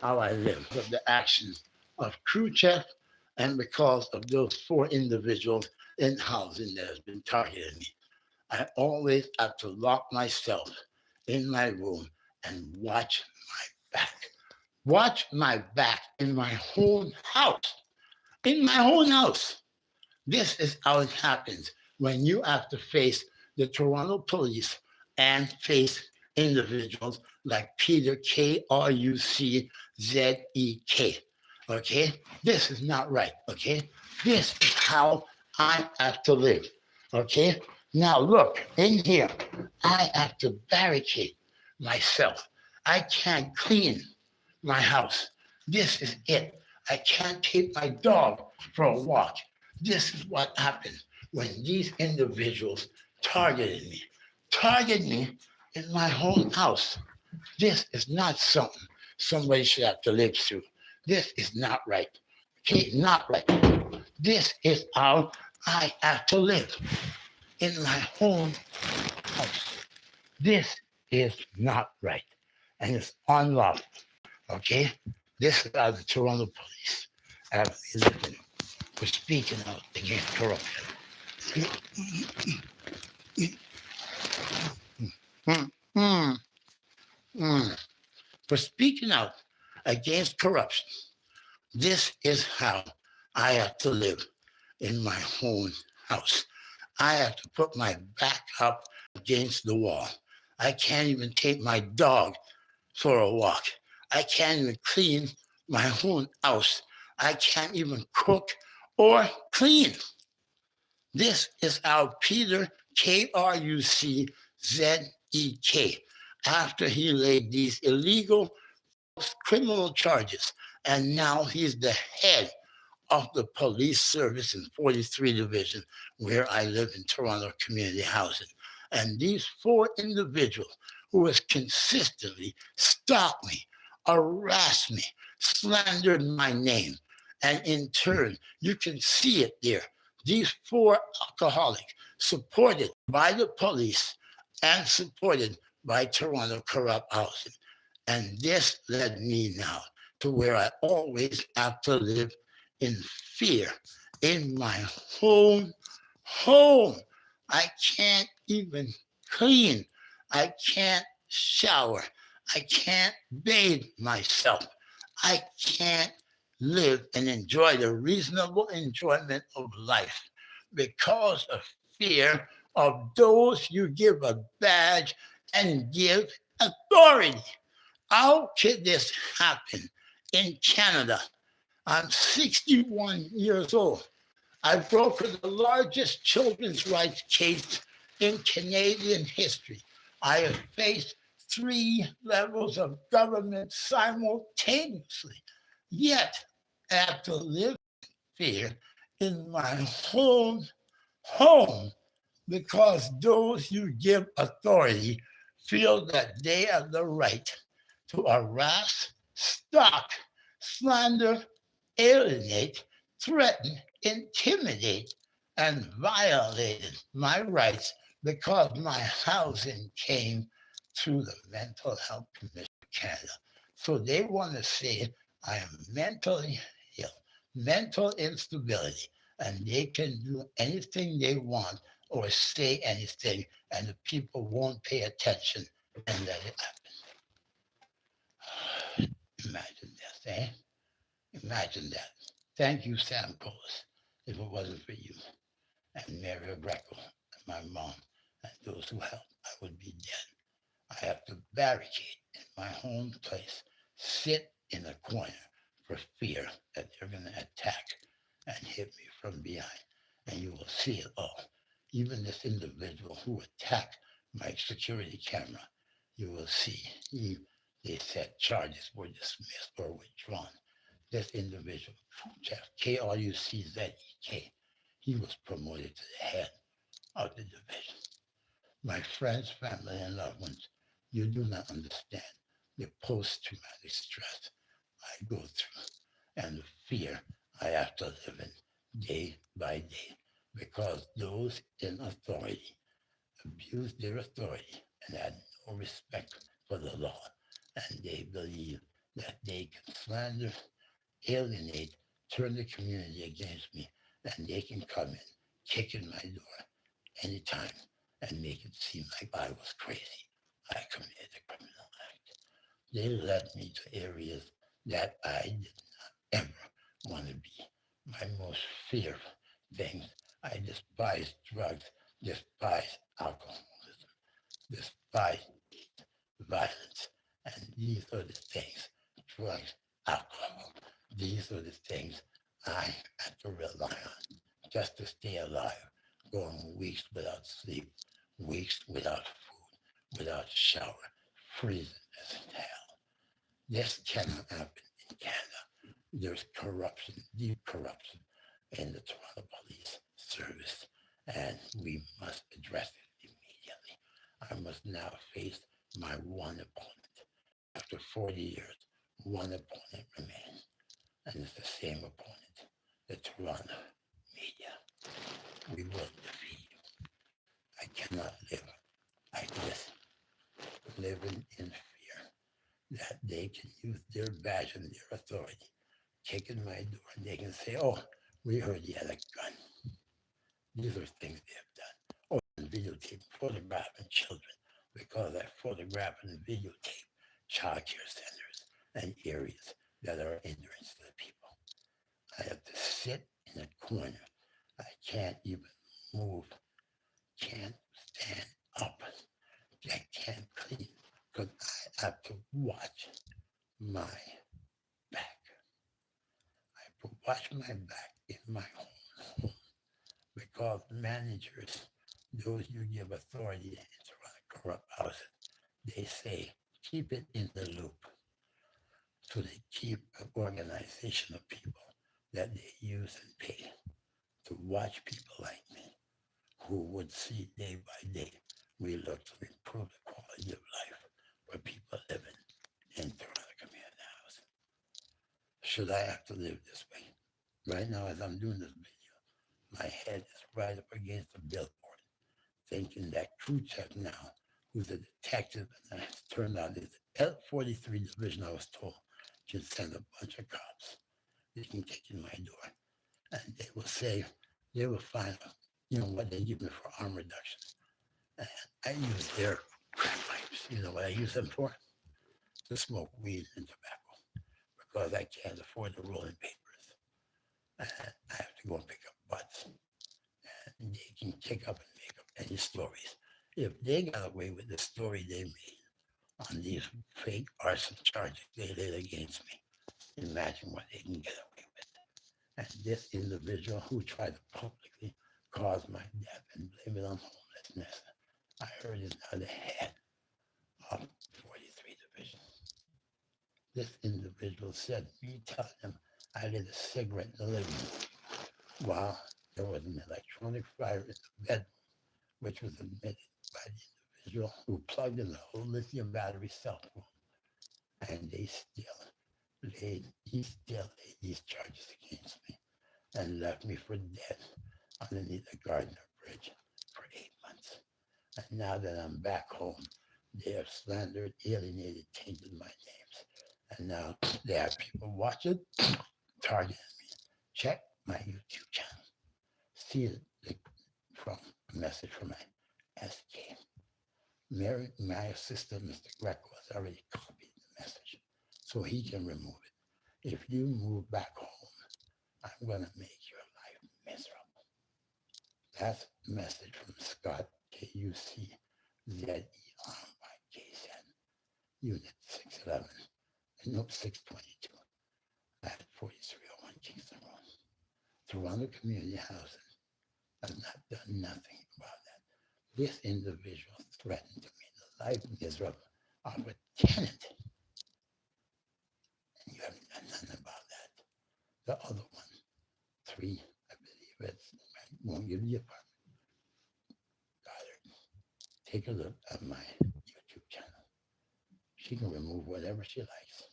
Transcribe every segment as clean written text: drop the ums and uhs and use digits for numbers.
how I live, of the actions of Khrushchev, and because of those four individuals in housing that has been targeting me. I always have to lock myself in my room and watch my back. Watch my back in my own house. In my own house. This is how it happens when you have to face the Toronto police and face individuals like Peter Kruczek. Okay? This is not right. Okay? This is how I have to live. Okay? Now look, in here, I have to barricade myself. I can't clean my house. This is it. I can't take my dog for a walk. This is what happens when these individuals targeted me. Target me in my own house. This is not something somebody should have to live through. This is not right. Okay, not right. This is how I have to live in my own house. This is not right. And it's unlawful. Okay? This is how the Toronto police have been living for speaking out against corruption. Mm, mm. For speaking out against corruption. This is how I have to live in my own house. I have to put my back up against the wall. I can't even take my dog for a walk. I can't even clean my own house. I can't even cook or clean. This is how Peter Kruczek, after he laid these illegal criminal charges, and now he's the head of the police service in 43 Division, where I live in Toronto Community Housing. And these four individuals who has consistently stalked me, harassed me, slandered my name, and in turn, you can see it there. These four alcoholics, supported by the police and supported by Toronto Corrupt Housing. And this led me now to where I always have to live in fear in my own home. I can't even clean. I can't shower. I can't bathe myself. I can't live and enjoy the reasonable enjoyment of life because of fear of those you give a badge and give authority. How could this happen in Canada? I'm 61 years old. I brokered the largest children's rights case in Canadian history. I have faced 3 levels of government simultaneously. Yet, I have to live in fear in my own home because those you give authority feel that they have the right to harass, stalk, slander, alienate, threaten, intimidate, and violated my rights because my housing came through the Mental Health Commission of Canada. So they want to say I am mentally ill, mental instability, and they can do anything they want or say anything, and the people won't pay attention and let it happen. Imagine this, eh? Imagine that. Thank you, Sam Polis. If it wasn't for you and Mary Greco and my mom and those who helped, I would be dead. I have to barricade in my home place, sit in a corner for fear that they're going to attack and hit me from behind. And you will see it all. Even this individual who attacked my security camera, you will see they said charges were dismissed or withdrawn. This individual, Kruczek, he was promoted to the head of the division. My friends, family, and loved ones, you do not understand the post-traumatic stress I go through and the fear I have to live in day by day because those in authority abused their authority and had no respect for the law, and they believe that they can slander, alienate, turn the community against me, and they can come in, kick in my door anytime and make it seem like I was crazy. I committed a criminal act. They led me to areas that I did not ever want to be. My most feared things. I despise drugs, despise alcoholism, despise violence. And these are the things, drugs, alcohol, these are the things I had to rely on just to stay alive, going weeks without sleep, weeks without food, without shower, freezing as in hell. This cannot happen in Canada. There's corruption, deep corruption in the Toronto Police Service, and we must address it immediately. I must now face my one opponent. After 40 years, one opponent remains, and it's the same opponent, the Toronto media. We will defeat you. I cannot live like this, living in fear that they can use their badge and their authority, kick in my door, and they can say, oh, we heard he had a gun. These are things they have done. Or videotape, photographing children because I photograph and videotape child care centers and areas that are hindrance to the people. I have to sit in a corner. I can't even move, can't stand up. I can't clean because I have to watch my back. I have to watch my back in my home because managers, those you give authority to run a corrupt house, they say keep it in the loop. So they keep an organization of people that they use and pay to watch people like me who would see day by day we look to improve the quality of life for people living in Toronto community housing. Should I have to live this way? Right now, as I'm doing this video, my head is right up against a billboard, thinking that Khrushchev now, who's a detective, and it turned out is the L43 division, I was told, can send a bunch of cops. They can kick in my door, and they will say, they will find, what they give me for arm reduction. And I use their crack pipes. You know what I use them for? To smoke weed and tobacco because I can't afford the rolling papers. And I have to go and pick up butts. And they can kick up and make up any stories. If they got away with the story they made on these fake arson charges they laid against me, imagine what they can get away with. And this individual who tried to publicly cause my death and blame it on homelessness, I heard is now the head of 43 Division. This individual said me telling him I lit a cigarette in the living room while there was an electronic fire in the bedroom, which was admitted by the individual who plugged in the whole lithium battery cell phone. And he still laid these charges against me and left me for dead underneath the Gardner Bridge for 8 months. And now that I'm back home, they have slandered, alienated, tainted my names. And now they have people watching, targeting me. Check my YouTube channel. See from a message from my SK. My assistant, Mr. Greco, has already copied the message, so he can remove it. If you move back home, I'm going to make your life miserable. That's a message from Scott, KUCZERYKZ, Unit 611, Note 622, at 4301 Kingston Road. Toronto Community Housing has not done nothing about that. This individual threatened to make the life miserable of a tenant, and you haven't done nothing about that. The other one, 3, I believe it's, I won't give you the apartment. Take a look at my YouTube channel. She can remove whatever she likes.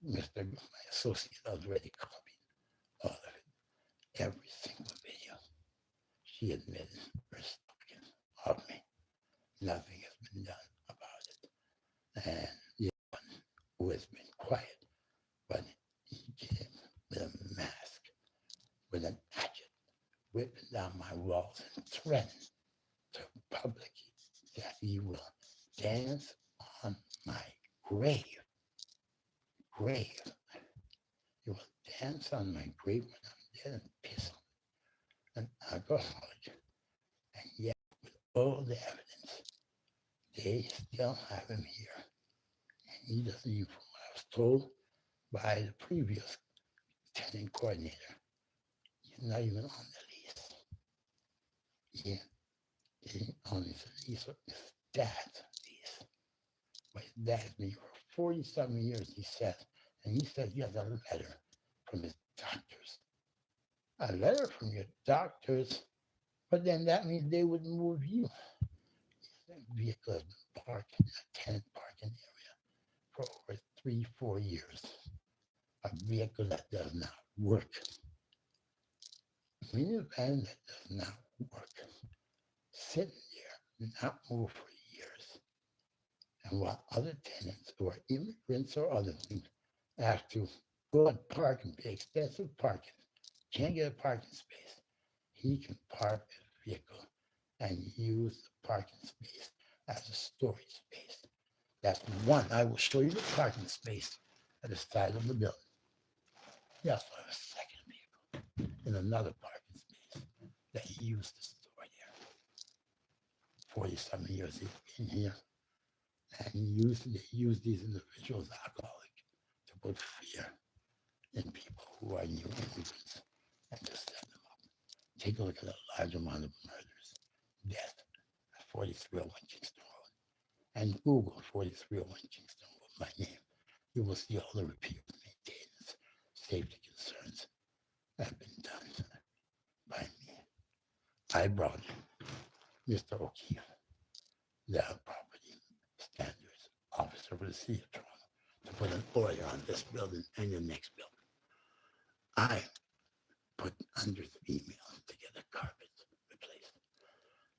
My associate already copied all of it. Every single video. She admitted her stalking of me. Nothing has been done about it. And the one who has been quiet, but he came with a mask, with an hatchet, whipping down my walls and threatened to publicly that he will dance on my grave. Grave. He will dance on my grave when I'm dead and piss on it. An alcoholic. And yet, with all the evidence, they still have him here. And he doesn't even, from what I was told by the previous tenant coordinator, he's not even on the lease. He on his lease, his dad's lease. But his dad's been here for 47 years, he says. And he says he has a letter from his doctors. A letter from your doctors? But then that means they would move you. That vehicle has been parked in a tenant parking area for over 3-4 years. A vehicle that does not work. A minivan that does not work. Sitting there, not moved for years. And while other tenants who are immigrants or other things have to go and park and pay expensive parking, can't get a parking space, he can park his vehicle and use the parking space as a storage space. That's one. I will show you the parking space at the side of the building. He also has a second vehicle in another parking space that he used to store here. 47 years he's been here. And they use these individuals, alcoholic, to put fear in people who are new immigrants and to set them up. Take a look at a large amount of murders, death at 4301 Kingston Road. And Google 4301 Kingston Road, my name. You will see all the repair, maintenance, safety concerns that have been done by me. I brought Mr. O'Keefe, the property standards officer for the city of Toronto, to put an order on this building and the next building. I put hundreds of emails to get the carpets replaced,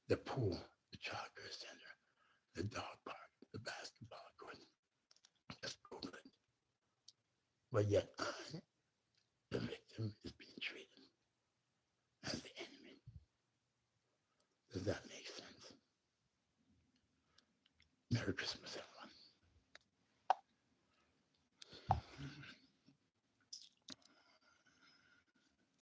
the pool, the childcare center, the dog park, the basketball court. Just Google it. But yet I, the victim, is being treated as the enemy. Does that make sense? Merry Christmas,